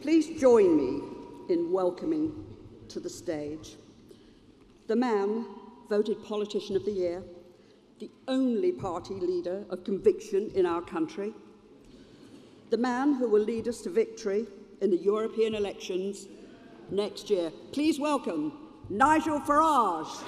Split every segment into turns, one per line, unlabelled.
Please join me in welcoming to the stage the man voted Politician of the Year, the only party leader of conviction in our country, the man who will lead us to victory in the European elections next year. Please welcome Nigel Farage.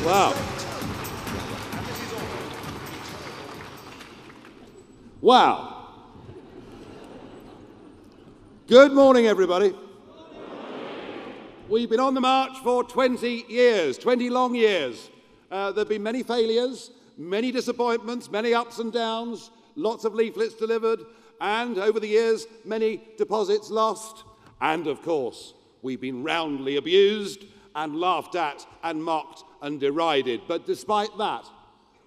Wow. Wow. Good morning, everybody. We've been on the march for 20 years, 20 long years. There have been many failures, many disappointments, many ups and downs, lots of leaflets delivered, and over the years, many deposits lost. And of course, we've been roundly abused and laughed at and mocked and derided. But despite that,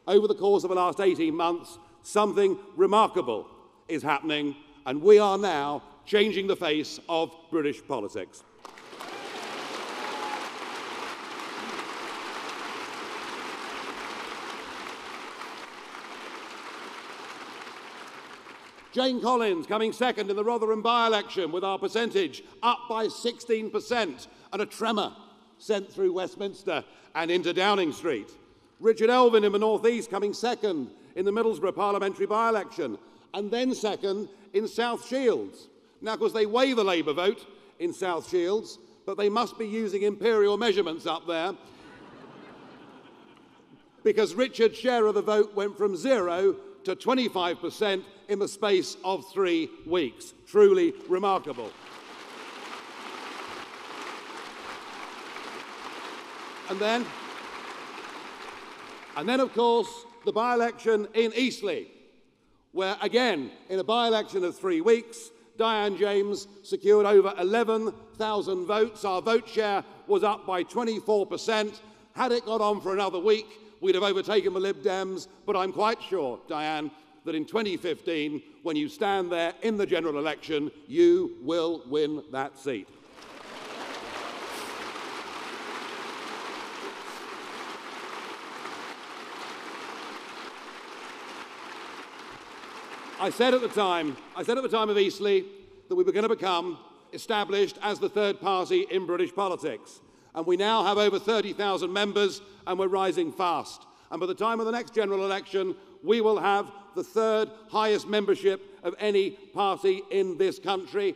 over the course of the last 18 months, something remarkable is happening, and we are now changing the face of British politics. Jane Collins coming second in the Rotherham by-election with our percentage up by 16% and a tremor sent through Westminster and into Downing Street. Richard Elvin in the North East coming second in the Middlesbrough parliamentary by-election and then second in South Shields. Now, of course, they weigh the Labour vote in South Shields, but they must be using imperial measurements up there because Richard's share of the vote went from 0 to 25% in the space of 3 weeks. Truly remarkable. And then, of course, the by-election in Eastleigh, where, again, in a by-election of 3 weeks, Diane James secured over 11,000 votes. Our vote share was up by 24%. Had it got on for another week, we'd have overtaken the Lib Dems, but I'm quite sure, Diane, that in 2015, when you stand there in the general election, you will win that seat. I said at the time of Eastleigh that we were going to become established as the third party in British politics. And we now have over 30,000 members, and we're rising fast. And by the time of the next general election, we will have the third highest membership of any party in this country.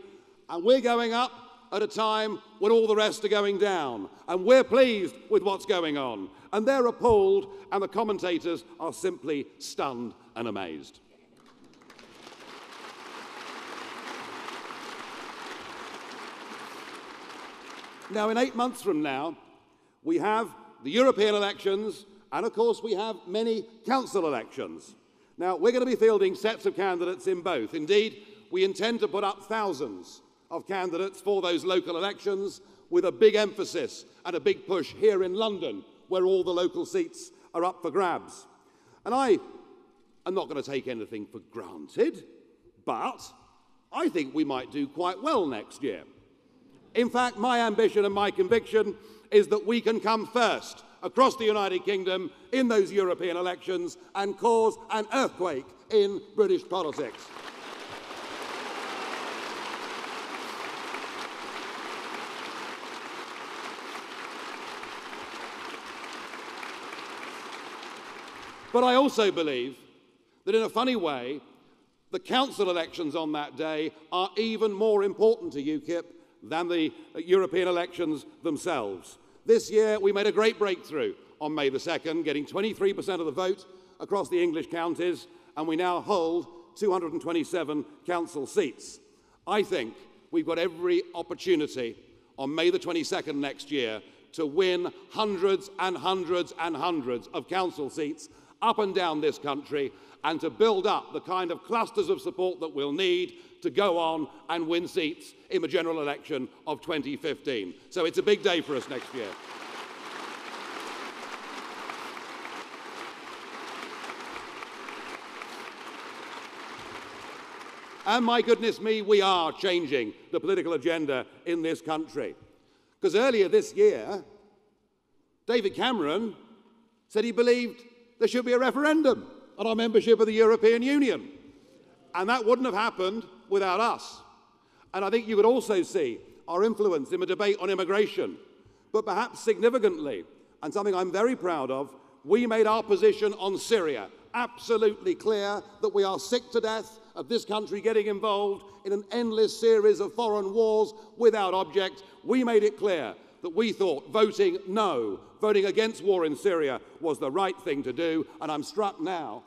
And we're going up at a time when all the rest are going down. And we're pleased with what's going on. And they're appalled, and the commentators are simply stunned and amazed. Now, in 8 months from now, we have the European elections, and of course we have many council elections. Now, we're going to be fielding sets of candidates in both. Indeed, we intend to put up thousands of candidates for those local elections, with a big emphasis and a big push here in London, where all the local seats are up for grabs. And I am not going to take anything for granted, but I think we might do quite well next year. In fact, my ambition and my conviction is that we can come first across the United Kingdom in those European elections and cause an earthquake in British politics. But I also believe that in a funny way, the council elections on that day are even more important to UKIP than the European elections themselves. This year, we made a great breakthrough on May the 2nd, getting 23% of the vote across the English counties, and we now hold 227 council seats. I think we've got every opportunity on May the 22nd next year to win hundreds and hundreds and hundreds of council seats up and down this country, and to build up the kind of clusters of support that we'll need to go on and win seats in the general election of 2015. So it's a big day for us next year. And my goodness me, we are changing the political agenda in this country. Because earlier this year, David Cameron said he believed there should be a referendum on our membership of the European Union. And that wouldn't have happened without us. And I think you could also see our influence in the debate on immigration. But perhaps significantly, and something I'm very proud of, we made our position on Syria absolutely clear that we are sick to death of this country getting involved in an endless series of foreign wars without object. We made it clear that we thought voting no, voting against war in Syria was the right thing to do, and I'm struck now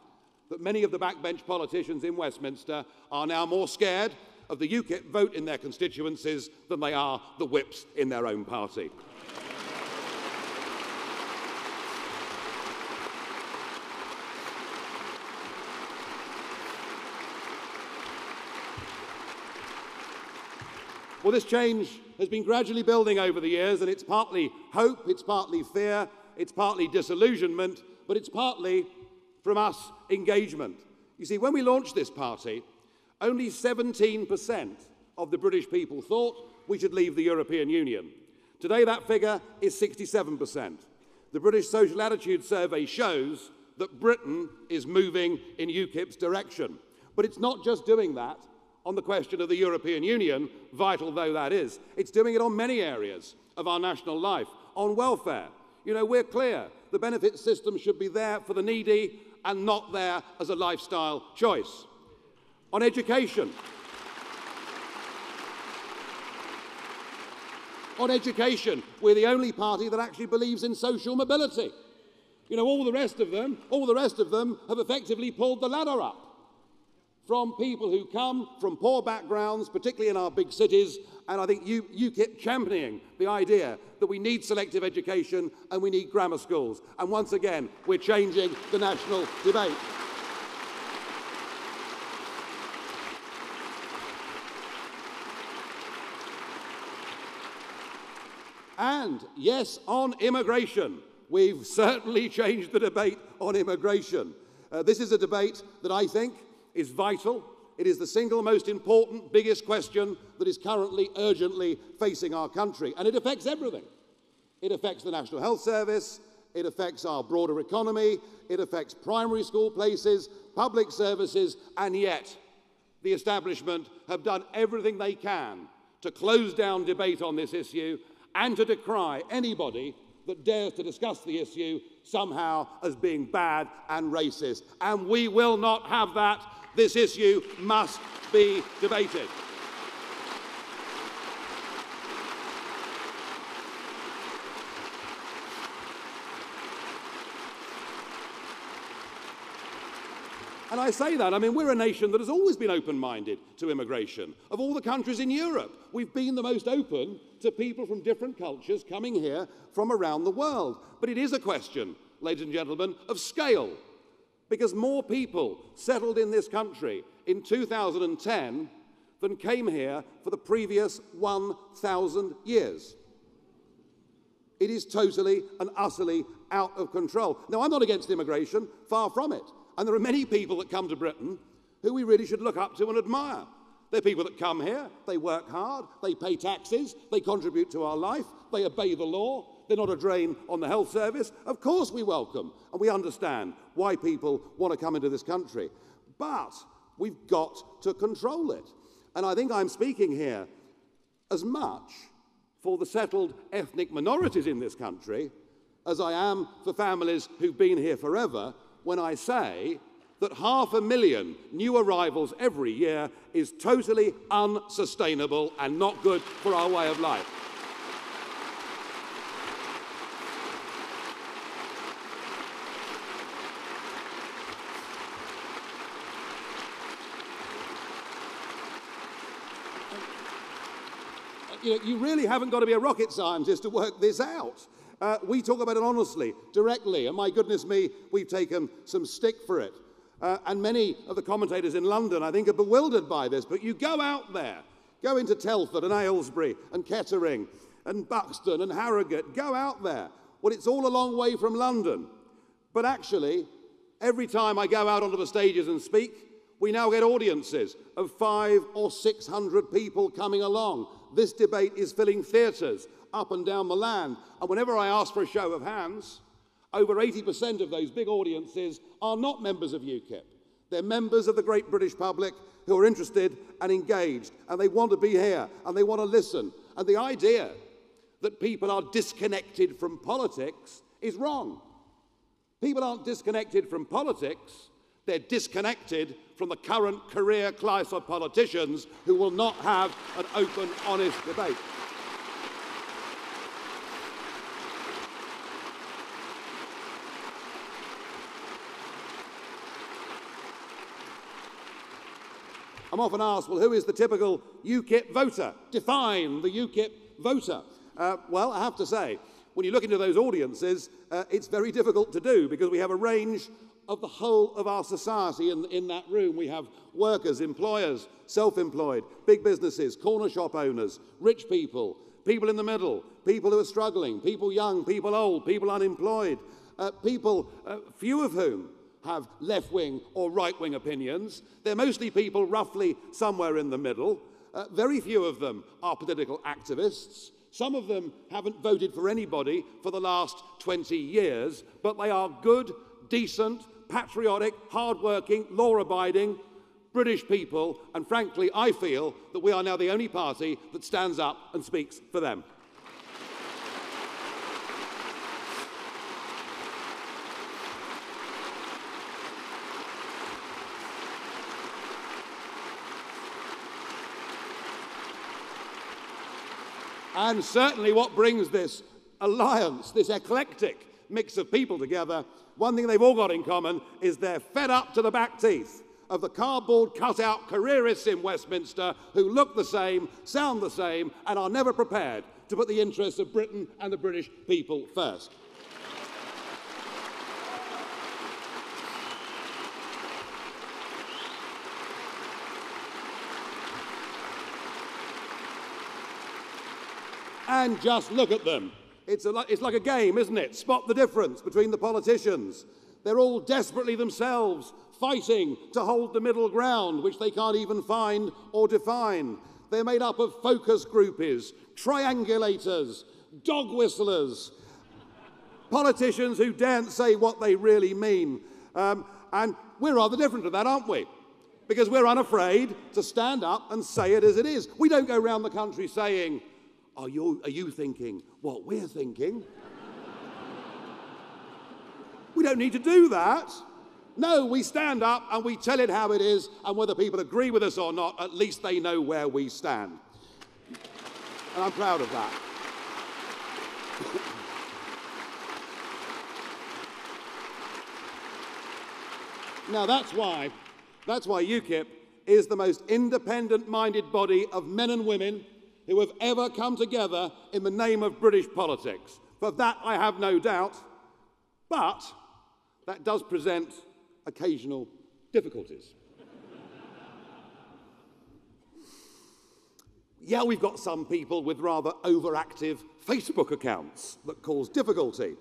that many of the backbench politicians in Westminster are now more scared of the UKIP vote in their constituencies than they are the whips in their own party. Well, this change has been gradually building over the years, and it's partly hope, it's partly fear, it's partly disillusionment, but it's partly, from us, engagement. You see, when we launched this party, only 17% of the British people thought we should leave the European Union. Today, that figure is 67%. The British Social Attitude Survey shows that Britain is moving in UKIP's direction. But it's not just doing that on the question of the European Union, vital though that is. It's doing it on many areas of our national life. On welfare, you know, we're clear. The benefit system should be there for the needy and not there as a lifestyle choice. On education, we're the only party that actually believes in social mobility. You know, all the rest of them have effectively pulled the ladder up from people who come from poor backgrounds, particularly in our big cities, and I think UKIP championing the idea that we need selective education and we need grammar schools. And once again, we're changing the national debate. And yes, on immigration, we've certainly changed the debate on immigration. This is a debate that I think is vital. It is the single most important, biggest question that is currently urgently facing our country. And it affects everything. It affects the National Health Service, it affects our broader economy, it affects primary school places, public services, and yet the establishment have done everything they can to close down debate on this issue and to decry anybody that dares to discuss the issue somehow as being bad and racist. And we will not have that. This issue must be debated. And I say that, I mean, we're a nation that has always been open-minded to immigration. Of all the countries in Europe, we've been the most open to people from different cultures coming here from around the world. But it is a question, ladies and gentlemen, of scale. Because more people settled in this country in 2010 than came here for the previous 1,000 years. It is totally and utterly out of control. Now, I'm not against immigration, far from it. And there are many people that come to Britain who we really should look up to and admire. They're people that come here, they work hard, they pay taxes, they contribute to our life, they obey the law, they're not a drain on the health service. Of course we welcome and we understand why people want to come into this country. But we've got to control it. And I think I'm speaking here as much for the settled ethnic minorities in this country as I am for families who've been here forever, when I say that 500,000 new arrivals every year is totally unsustainable and not good for our way of life. You really haven't got to be a rocket scientist to work this out. We talk about it honestly, directly, and my goodness me, we've taken some stick for it. And many of the commentators in London, I think, are bewildered by this. But you go out there, go into Telford and Aylesbury and Kettering and Buxton and Harrogate, go out there. Well, it's all a long way from London. But actually, every time I go out onto the stages and speak, we now get audiences of 500 or 600 people coming along. This debate is filling theatres up and down the land. And whenever I ask for a show of hands, over 80% of those big audiences are not members of UKIP. They're members of the great British public who are interested and engaged, and they want to be here, and they want to listen. And the idea that people are disconnected from politics is wrong. People aren't disconnected from politics. They're disconnected from the current career class of politicians who will not have an open, honest debate. I'm often asked, well, who is the typical UKIP voter? Define the UKIP voter. Well, I have to say, when you look into those audiences, it's very difficult to do because we have a range of the whole of our society in that room. We have workers, employers, self-employed, big businesses, corner shop owners, rich people, people in the middle, people who are struggling, people young, people old, people unemployed, people, few of whom have left-wing or right-wing opinions. They're mostly people roughly somewhere in the middle. Very few of them are political activists. Some of them haven't voted for anybody for the last 20 years, but they are good, decent, patriotic, hard-working, law-abiding British people, and frankly, I feel that we are now the only party that stands up and speaks for them. And certainly what brings this alliance, this eclectic mix of people together, one thing they've all got in common is they're fed up to the back teeth of the cardboard cutout careerists in Westminster who look the same, sound the same, and are never prepared to put the interests of Britain and the British people first. And just look at them. It's like a game, isn't it? Spot the difference between the politicians. They're all desperately themselves fighting to hold the middle ground, which they can't even find or define. They're made up of focus groupies, triangulators, dog whistlers, politicians who daren't say what they really mean. And we're rather different to that, aren't we? Because we're unafraid to stand up and say it as it is. We don't go around the country saying, are you thinking what we're thinking? We don't need to do that. No, we stand up and we tell it how it is, and whether people agree with us or not, at least they know where we stand. And I'm proud of that. Now that's why UKIP is the most independent-minded body of men and women who have ever come together in the name of British politics. For that I have no doubt, but that does present occasional difficulties. Yeah, we've got some people with rather overactive Facebook accounts that cause difficulty.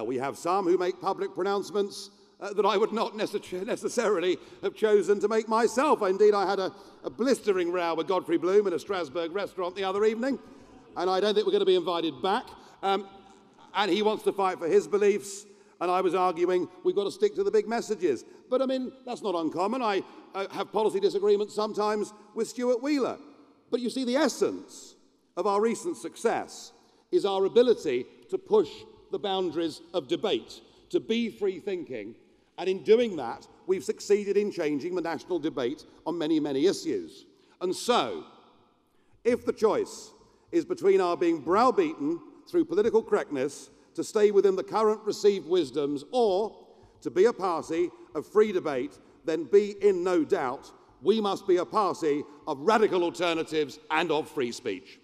We have some who make public pronouncements that I would not necessarily have chosen to make myself. Indeed, I had a blistering row with Godfrey Bloom in a Strasbourg restaurant the other evening, and I don't think we're going to be invited back. And he wants to fight for his beliefs, and I was arguing we've got to stick to the big messages. But I mean, that's not uncommon. I have policy disagreements sometimes with Stuart Wheeler. But you see, the essence of our recent success is our ability to push the boundaries of debate, to be free-thinking, And in doing that, we've succeeded in changing the national debate on many, many issues. And so, if the choice is between our being browbeaten through political correctness to stay within the current received wisdoms or to be a party of free debate, then be in no doubt we must be a party of radical alternatives and of free speech.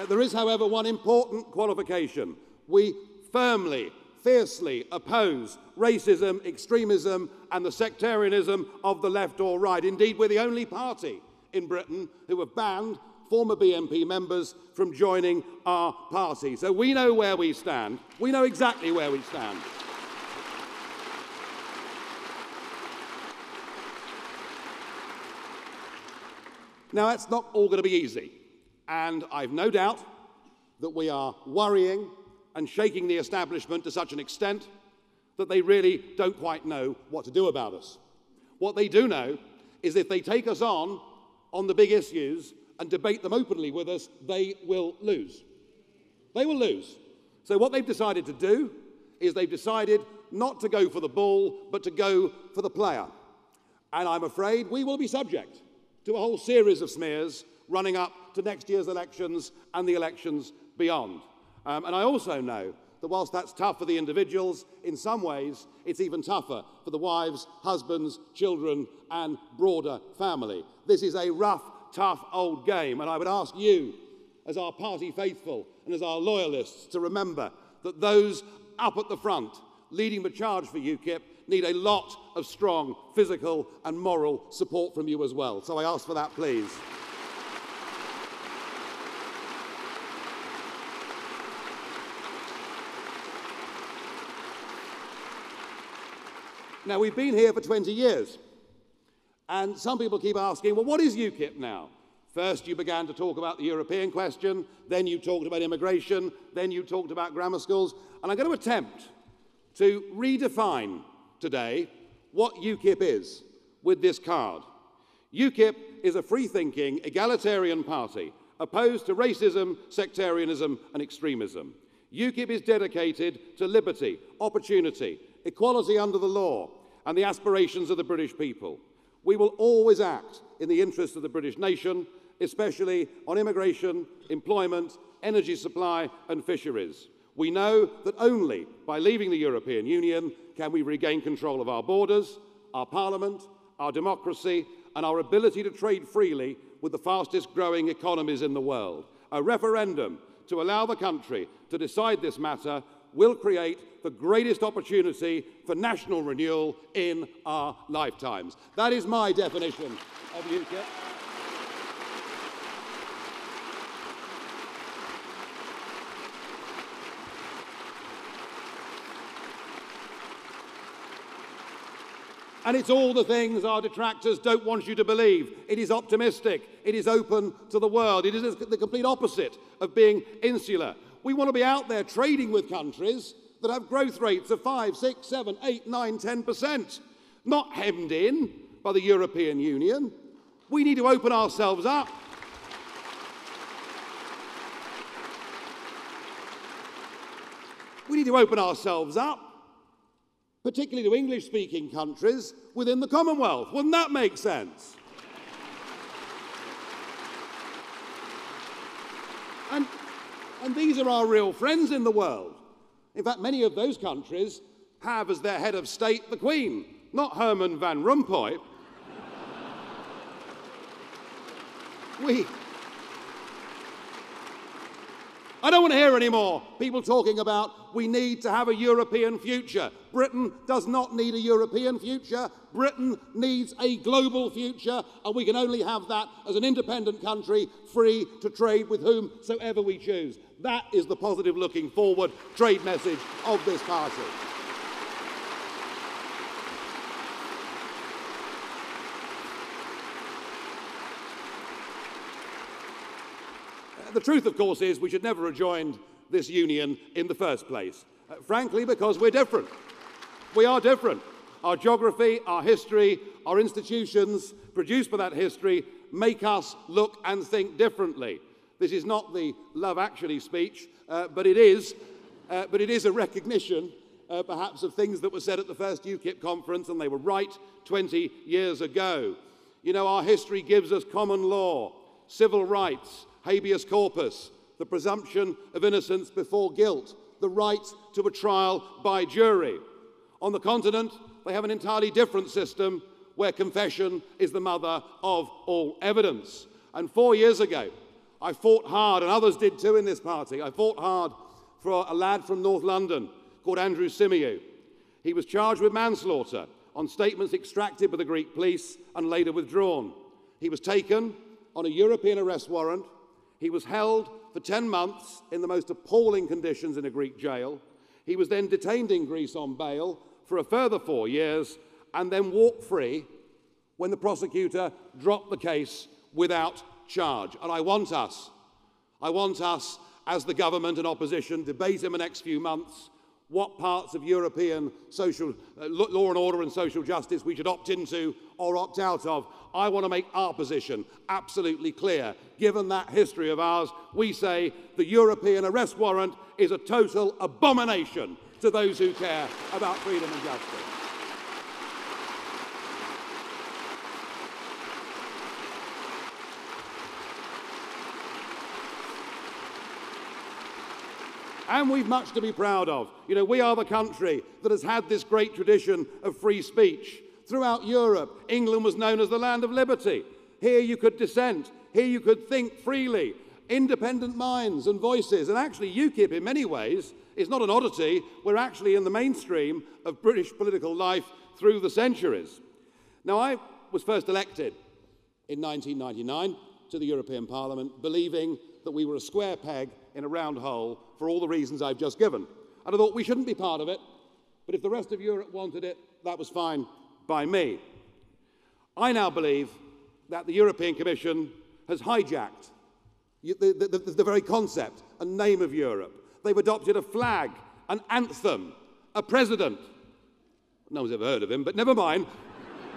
There is, however, one important qualification. We firmly, fiercely oppose racism, extremism and the sectarianism of the left or right. Indeed, we're the only party in Britain who have banned former BNP members from joining our party. So we know where we stand. We know exactly where we stand. Now, that's not all going to be easy. And I've no doubt that we are worrying and shaking the establishment to such an extent that they really don't quite know what to do about us. What they do know is if they take us on the big issues and debate them openly with us, they will lose. They will lose. So what they've decided to do is they've decided not to go for the ball, but to go for the player. And I'm afraid we will be subject to a whole series of smears running up to next year's elections and the elections beyond. And I also know that whilst that's tough for the individuals, in some ways it's even tougher for the wives, husbands, children and broader family. This is a rough, tough old game, and I would ask you, as our party faithful and as our loyalists, to remember that those up at the front leading the charge for UKIP need a lot of strong physical and moral support from you as well. So I ask for that, please. Now, we've been here for 20 years, and some people keep asking, well, what is UKIP now? First, you began to talk about the European question, then you talked about immigration, then you talked about grammar schools, and I'm going to attempt to redefine today what UKIP is with this card. UKIP is a free-thinking, egalitarian party opposed to racism, sectarianism and extremism. UKIP is dedicated to liberty, opportunity, equality under the law and the aspirations of the British people. We will always act in the interest of the British nation, especially on immigration, employment, energy supply and fisheries. We know that only by leaving the European Union can we regain control of our borders, our parliament, our democracy and our ability to trade freely with the fastest growing economies in the world. A referendum to allow the country to decide this matter will create the greatest opportunity for national renewal in our lifetimes. That is my definition of UKIP. And it's all the things our detractors don't want you to believe. It is optimistic. It is open to the world. It is the complete opposite of being insular. We want to be out there trading with countries that have growth rates of 5, 6, 7, 8, 9, 10%, not hemmed in by the European Union. We need to open ourselves up. We need to open ourselves up, particularly to English-speaking countries within the Commonwealth. Wouldn't that make sense? And these are our real friends in the world. In fact, many of those countries have as their head of state the Queen, not Herman Van Rompuy. I don't want to hear any more people talking about we need to have a European future. Britain does not need a European future. Britain needs a global future, and we can only have that as an independent country, free to trade with whomsoever we choose. That is the positive looking forward trade message of this party. The truth, of course, is we should never have joined this union in the first place. Frankly, because we're different. We are different. Our geography, our history, our institutions produced by that history make us look and think differently. This is not the Love Actually speech, but it is a recognition, perhaps, of things that were said at the first UKIP conference, and they were right 20 years ago. You know, our history gives us common law, civil rights, habeas corpus, the presumption of innocence before guilt, the right to a trial by jury. On the continent, they have an entirely different system where confession is the mother of all evidence. And 4 years ago, I fought hard, and others did too in this party, I fought hard for a lad from North London called Andrew Symeou. He was charged with manslaughter on statements extracted by the Greek police and later withdrawn. He was taken on a European arrest warrant. He was held for 10 months in the most appalling conditions in a Greek jail. He was then detained in Greece on bail for a further 4 years and then walked free when the prosecutor dropped the case without charge. And I want us as the government and opposition debate in the next few months what parts of European social law and order and social justice we should opt into or opt out of. I want to make our position absolutely clear. Given that history of ours, we say the European arrest warrant is a total abomination to those who care about freedom and justice. And we've much to be proud of. You know, we are the country that has had this great tradition of free speech. Throughout Europe, England was known as the land of liberty. Here you could dissent. Here you could think freely. Independent minds and voices. And actually, UKIP, in many ways, is not an oddity. We're actually in the mainstream of British political life through the centuries. Now, I was first elected in 1999 to the European Parliament, believing that we were a square peg in a round hole for all the reasons I've just given. And I thought we shouldn't be part of it, but if the rest of Europe wanted it, that was fine by me. I now believe that the European Commission has hijacked the very concept and name of Europe. They've adopted a flag, an anthem, a president. No one's ever heard of him, but never mind.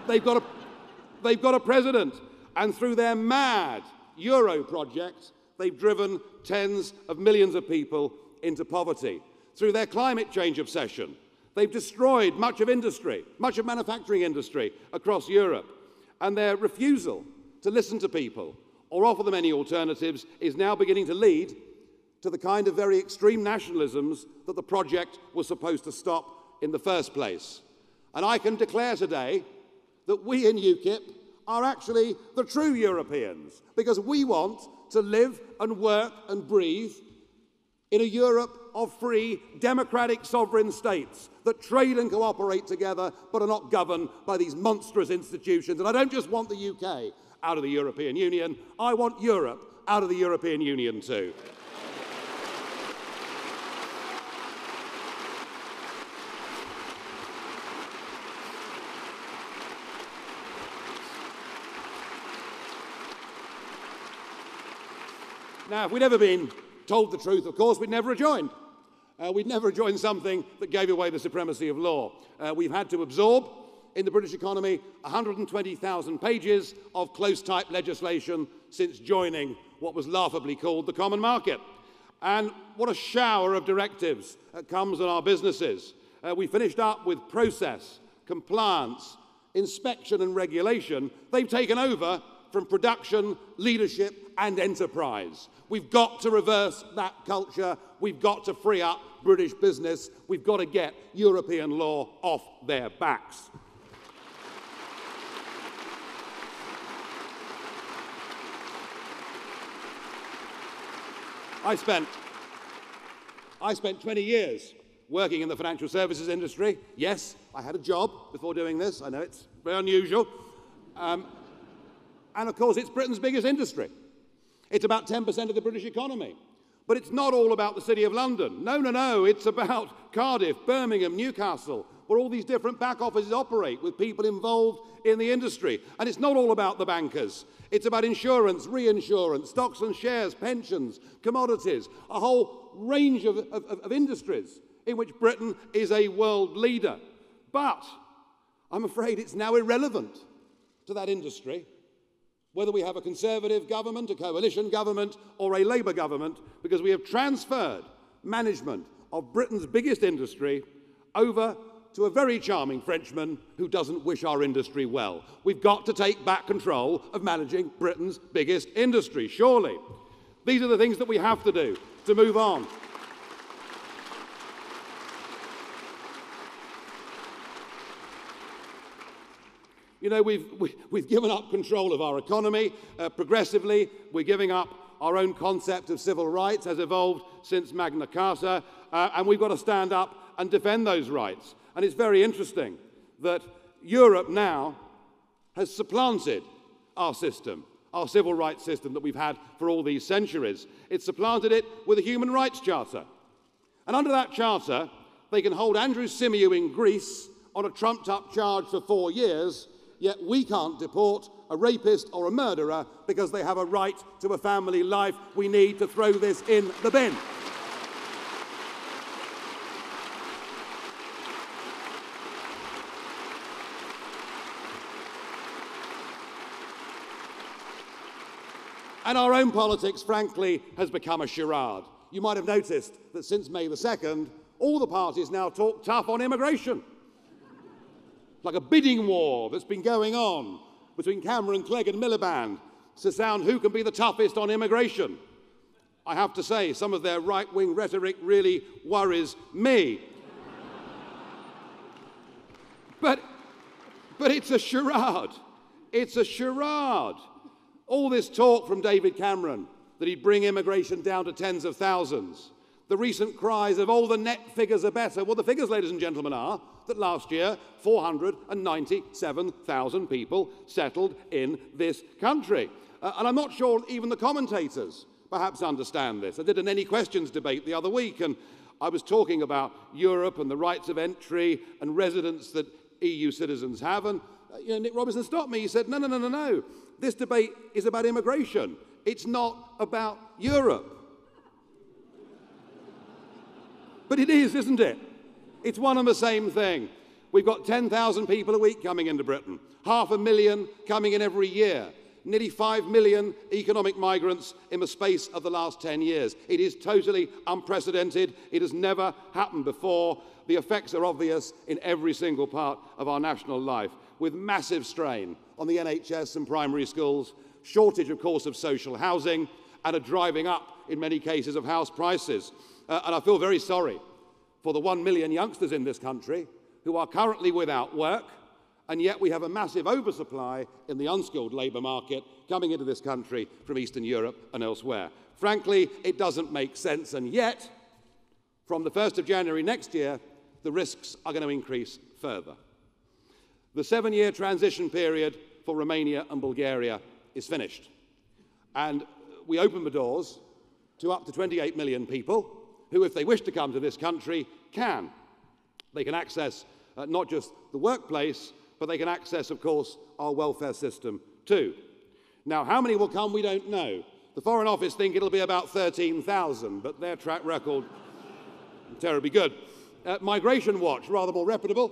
They've got a president, and through their mad Euro project, they've driven tens of millions of people into poverty. Through their climate change obsession, they've destroyed much of industry, much of manufacturing industry across Europe. And their refusal to listen to people or offer them any alternatives is now beginning to lead to the kind of very extreme nationalisms that the project was supposed to stop in the first place. And I can declare today that we in UKIP are actually the true Europeans, because we want to live and work and breathe in a Europe of free, democratic sovereign states that trade and cooperate together but are not governed by these monstrous institutions. And I don't just want the UK out of the European Union, I want Europe out of the European Union too. Now, if we'd ever been told the truth, of course, we'd never have joined. We'd never have joined something that gave away the supremacy of law. We've had to absorb, in the British economy, 120,000 pages of close-type legislation since joining what was laughably called the common market. And what a shower of directives comes on our businesses. We finished up with process, compliance, inspection and regulation. They've taken over from production, leadership and enterprise. We've got to reverse that culture. We've got to free up British business. We've got to get European law off their backs. I spent 20 years working in the financial services industry. Yes, I had a job before doing this. I know it's very unusual. And of course, it's Britain's biggest industry. It's about 10% of the British economy. But it's not all about the City of London. No, no, no. It's about Cardiff, Birmingham, Newcastle, where all these different back offices operate with people involved in the industry. And it's not all about the bankers. It's about insurance, reinsurance, stocks and shares, pensions, commodities, a whole range of industries in which Britain is a world leader. But I'm afraid it's now irrelevant to that industry whether we have a Conservative government, a coalition government, or a Labour government, because we have transferred management of Britain's biggest industry over to a very charming Frenchman who doesn't wish our industry well. We've got to take back control of managing Britain's biggest industry, surely. These are the things that we have to do to move on. You know, we've given up control of our economy progressively. We're giving up our own concept of civil rights as evolved since Magna Carta, and we've got to stand up and defend those rights. And it's very interesting that Europe now has supplanted our system, our civil rights system that we've had for all these centuries. It's supplanted it with a human rights charter. And under that charter, they can hold Andrew Symeou in Greece on a trumped-up charge for 4 years, yet we can't deport a rapist or a murderer because they have a right to a family life. We need to throw this in the bin. And our own politics, frankly, has become a charade. You might have noticed that since May the 2nd, all the parties now talk tough on immigration. Like a bidding war that's been going on between Cameron, Clegg and Miliband to sound who can be the toughest on immigration. I have to say, some of their right-wing rhetoric really worries me. But it's a charade. It's a charade. All this talk from David Cameron that he'd bring immigration down to tens of thousands. The recent cries of, oh, the net figures are better. Well, the figures, ladies and gentlemen, are that last year, 497,000 people settled in this country. And I'm not sure even the commentators perhaps understand this. I did an Any Questions debate the other week, and I was talking about Europe and the rights of entry and residence that EU citizens have, and Nick Robinson stopped me. He said, no. This debate is about immigration. It's not about Europe. But it is, isn't it? It's one and the same thing. We've got 10,000 people a week coming into Britain, 500,000 coming in every year, nearly 5 million economic migrants in the space of the last 10 years. It is totally unprecedented. It has never happened before. The effects are obvious in every single part of our national life, with massive strain on the NHS and primary schools, shortage, of course, of social housing, and a driving up, in many cases, of house prices. And I feel very sorry for the 1 million youngsters in this country who are currently without work, and yet we have a massive oversupply in the unskilled labour market coming into this country from Eastern Europe and elsewhere. Frankly, it doesn't make sense, and yet, from the 1st of January next year, the risks are going to increase further. The 7-year transition period for Romania and Bulgaria is finished, and we open the doors to up to 28 million people who, if they wish to come to this country, can. They can access not just the workplace, but they can access, of course, our welfare system too. Now, how many will come, we don't know. The Foreign Office think it'll be about 13,000, but their track record is terribly good. Migration Watch, rather more reputable,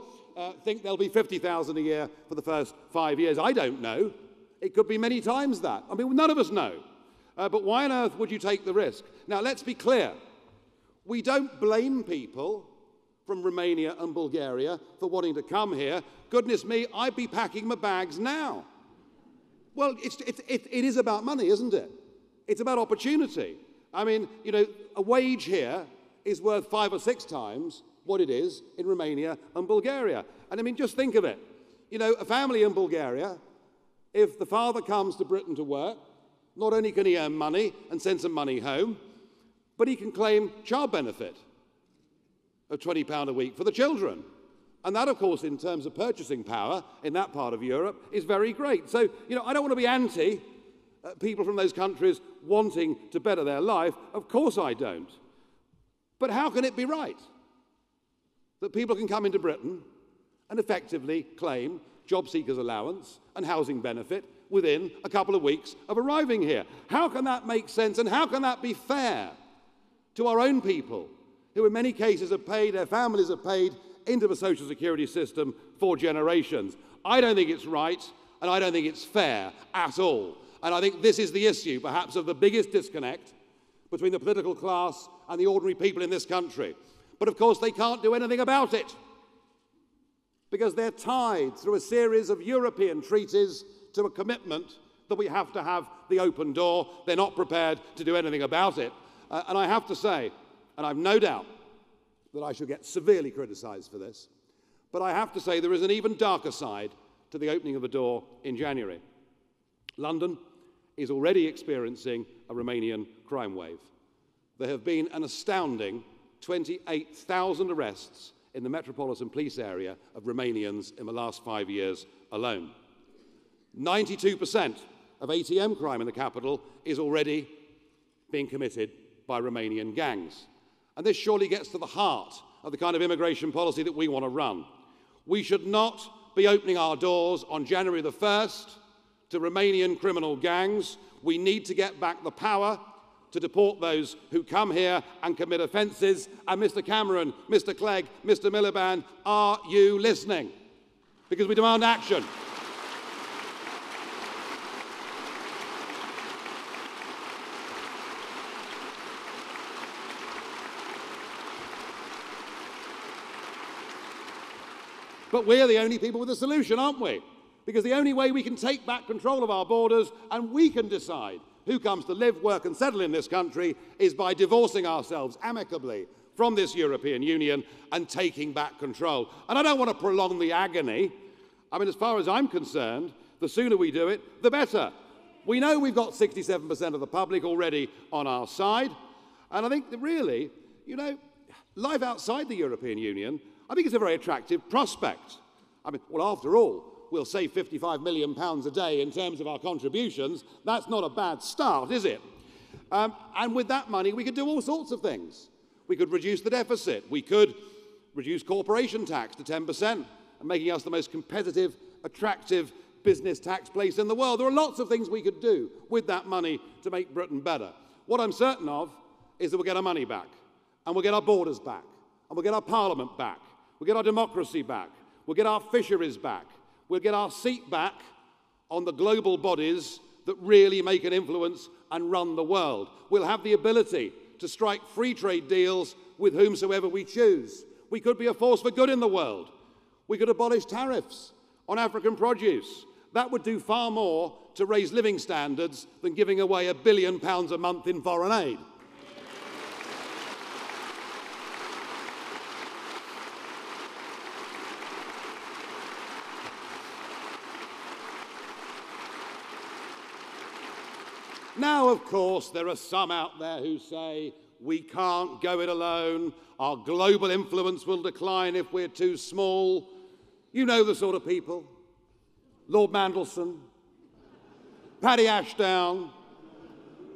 think there'll be 50,000 a year for the first 5 years. I don't know. It could be many times that. I mean, none of us know. But why on earth would you take the risk? Now, let's be clear. We don't blame people from Romania and Bulgaria for wanting to come here. Goodness me, I'd be packing my bags now. Well, it is about money, isn't it? It's about opportunity. I mean, a wage here is worth 5 or 6 times what it is in Romania and Bulgaria. And I mean, just think of it. A family in Bulgaria, if the father comes to Britain to work, not only can he earn money and send some money home, but he can claim child benefit of £20 a week for the children. And that, of course, in terms of purchasing power in that part of Europe, is very great. So, I don't want to be anti people from those countries wanting to better their life. Of course I don't. But how can it be right that people can come into Britain and effectively claim job seekers allowance and housing benefit within a couple of weeks of arriving here? How can that make sense, and how can that be fair to our own people, who in many cases have paid, their families have paid into the social security system for generations. I don't think it's right, and I don't think it's fair at all. And I think this is the issue, perhaps, of the biggest disconnect between the political class and the ordinary people in this country. But of course, they can't do anything about it, because they're tied through a series of European treaties to a commitment that we have to have the open door. They're not prepared to do anything about it. And I have to say, and I've no doubt that I shall get severely criticised for this, but I have to say there is an even darker side to the opening of the door in January. London is already experiencing a Romanian crime wave. There have been an astounding 28,000 arrests in the metropolitan police area of Romanians in the last 5 years alone. 92% of ATM crime in the capital is already being committed by Romanian gangs. And this surely gets to the heart of the kind of immigration policy that we want to run. We should not be opening our doors on January the 1st to Romanian criminal gangs. We need to get back the power to deport those who come here and commit offences. And Mr. Cameron, Mr. Clegg, Mr. Miliband, are you listening? Because we demand action. But we're the only people with a solution, aren't we? Because the only way we can take back control of our borders and we can decide who comes to live, work and settle in this country is by divorcing ourselves amicably from this European Union and taking back control. And I don't want to prolong the agony. I mean, as far as I'm concerned, the sooner we do it, the better. We know we've got 67% of the public already on our side. And I think that really, you know, life outside the European Union, I think it's a very attractive prospect. I mean, well, after all, we'll save £55 million a day in terms of our contributions. That's not a bad start, is it? And with that money, we could do all sorts of things. We could reduce the deficit. We could reduce corporation tax to 10%, and making us the most competitive, attractive business tax place in the world. There are lots of things we could do with that money to make Britain better. What I'm certain of is that we'll get our money back, and we'll get our borders back, and we'll get our parliament back. We'll get our democracy back. We'll get our fisheries back. We'll get our seat back on the global bodies that really make an influence and run the world. We'll have the ability to strike free trade deals with whomsoever we choose. We could be a force for good in the world. We could abolish tariffs on African produce. That would do far more to raise living standards than giving away £1 billion a month in foreign aid. Now, of course, there are some out there who say, we can't go it alone, our global influence will decline if we're too small. You know the sort of people. Lord Mandelson, Paddy Ashdown,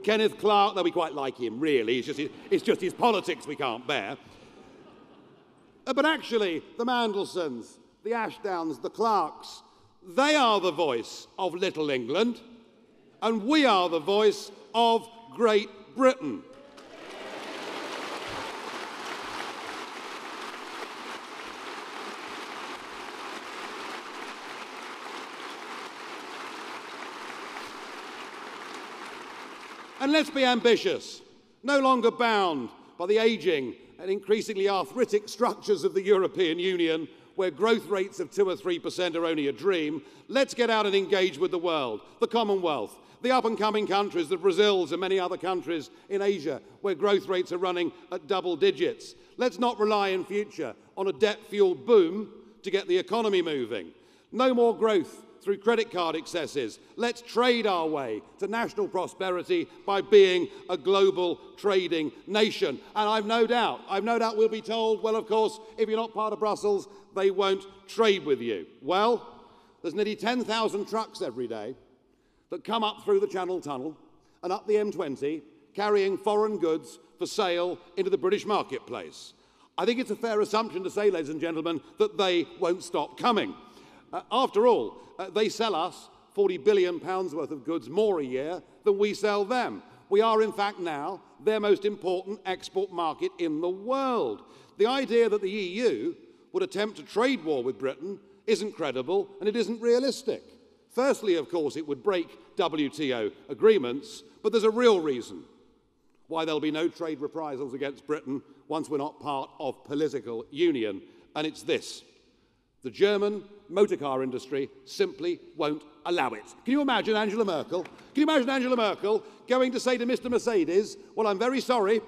Kenneth Clarke, though we quite like him, really, it's just his politics we can't bear. But actually, the Mandelsons, the Ashdowns, the Clarks, they are the voice of Little England. And we are the voice of Great Britain. And let's be ambitious, no longer bound by the ageing and increasingly arthritic structures of the European Union, where growth rates of 2 or 3% are only a dream. Let's get out and engage with the world, the Commonwealth, the up-and-coming countries, the Brazils and many other countries in Asia, where growth rates are running at double digits. Let's not rely in future on a debt-fueled boom to get the economy moving. No more growth through credit card excesses. Let's trade our way to national prosperity by being a global trading nation. And I've no doubt we'll be told, well, of course, if you're not part of Brussels, they won't trade with you. Well, there's nearly 10,000 trucks every day that come up through the Channel Tunnel and up the M20 carrying foreign goods for sale into the British marketplace. I think it's a fair assumption to say, ladies and gentlemen, that they won't stop coming. After all, they sell us £40 billion worth of goods more a year than we sell them. We are, in fact, now their most important export market in the world. The idea that the EU would attempt a trade war with Britain isn't credible and it isn't realistic. Firstly, of course, it would break WTO agreements, but there's a real reason why there'll be no trade reprisals against Britain once we're not part of political union, and it's this. The German motor car industry simply won't allow it. Can you imagine Angela Merkel? Can you imagine Angela Merkel going to say to Mr. Mercedes, well, I'm very sorry,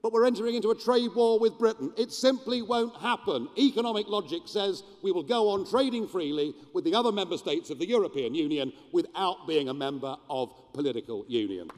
but we're entering into a trade war with Britain. It simply won't happen. Economic logic says we will go on trading freely with the other member states of the European Union without being a member of political union.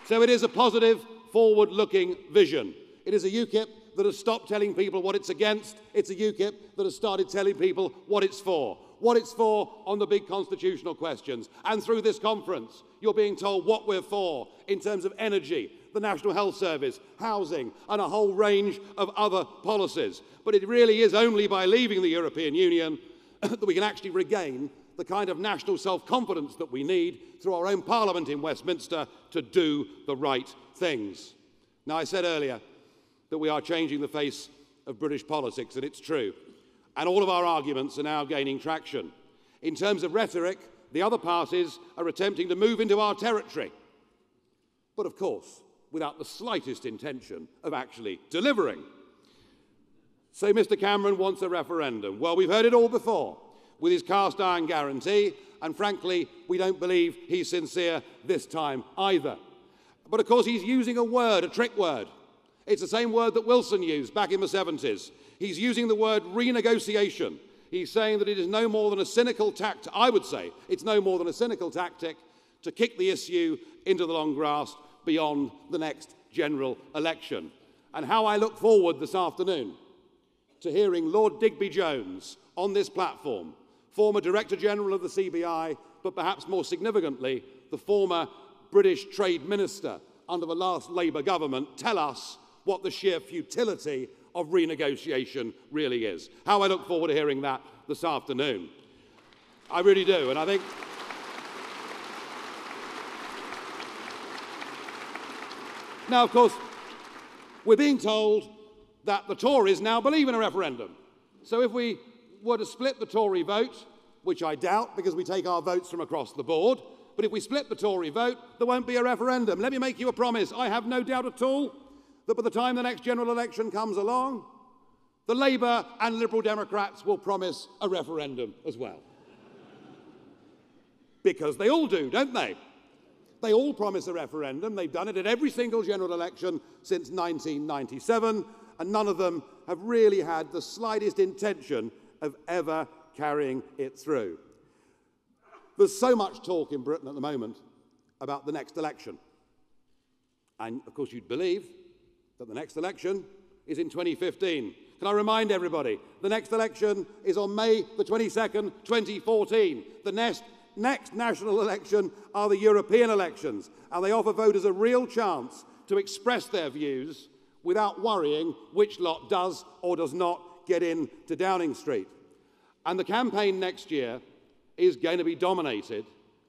So it is a positive, forward-looking vision. It is a UKIP that has stopped telling people what it's against. It's a UKIP that has started telling people what it's for. What it's for on the big constitutional questions. And through this conference, you're being told what we're for in terms of energy, the National Health Service, housing, and a whole range of other policies. But it really is only by leaving the European Union that we can actually regain the kind of national self-confidence that we need through our own Parliament in Westminster to do the right things. Now, I said earlier that we are changing the face of British politics, and it's true. And all of our arguments are now gaining traction. In terms of rhetoric, the other parties are attempting to move into our territory. But of course, without the slightest intention of actually delivering. So Mr. Cameron wants a referendum. Well, we've heard it all before with his cast iron guarantee, and frankly, we don't believe he's sincere this time either. But of course, he's using a word, a trick word. It's the same word that Wilson used back in the 70s. He's using the word renegotiation. He's saying that it is no more than a cynical tactic, I would say, it's no more than a cynical tactic to kick the issue into the long grass beyond the next general election. And how I look forward this afternoon to hearing Lord Digby Jones on this platform, former Director General of the CBI, but perhaps more significantly, the former British Trade Minister under the last Labour government, tell us what the sheer futility of renegotiation really is. How I look forward to hearing that this afternoon. I really do, and I think now, of course, we're being told that the Tories now believe in a referendum. So if we were to split the Tory vote, which I doubt because we take our votes from across the board, but if we split the Tory vote, there won't be a referendum. Let me make you a promise. I have no doubt at all that by the time the next general election comes along, the Labour and Liberal Democrats will promise a referendum as well. Because they all do, don't they? They all promise a referendum. They've done it at every single general election since 1997, and none of them have really had the slightest intention of ever carrying it through. There's so much talk in Britain at the moment about the next election. And, of course, you'd believe that the next election is in 2015. Can I remind everybody, the next election is on May the 22nd, 2014. The next national election are the European elections, and they offer voters a real chance to express their views without worrying which lot does or does not get into Downing Street. And the campaign next year is going to be dominated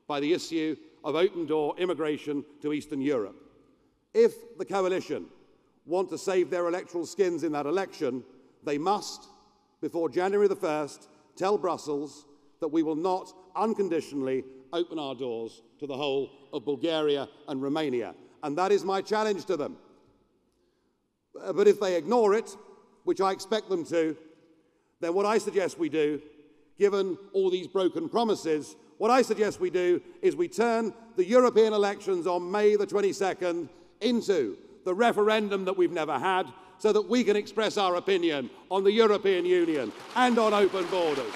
by the issue of open-door immigration to Eastern Europe. If the coalition want to save their electoral skins in that election, they must, before January the 1st, tell Brussels that we will not unconditionally open our doors to the whole of Bulgaria and Romania. And that is my challenge to them. But if they ignore it, which I expect them to, then what I suggest we do, given all these broken promises, what I suggest we do is we turn the European elections on May the 22nd into the referendum that we've never had, so that we can express our opinion on the European Union and on open borders.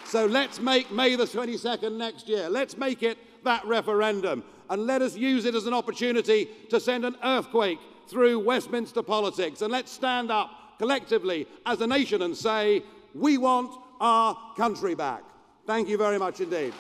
So let's make May the 22nd next year. Let's make it that referendum. And let us use it as an opportunity to send an earthquake through Westminster politics. And let's stand up collectively as a nation and say, we want our country back. Thank you very much indeed.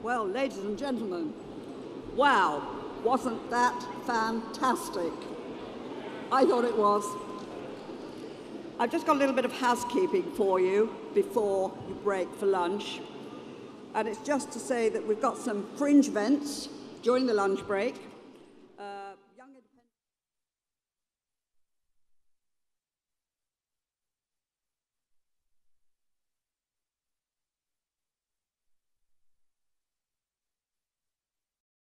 Well, ladies and gentlemen, wow, wasn't that fantastic? I thought it was. I've just got a little bit of housekeeping for you before you break for lunch. And it's just to say that we've got some fringe events during the lunch break.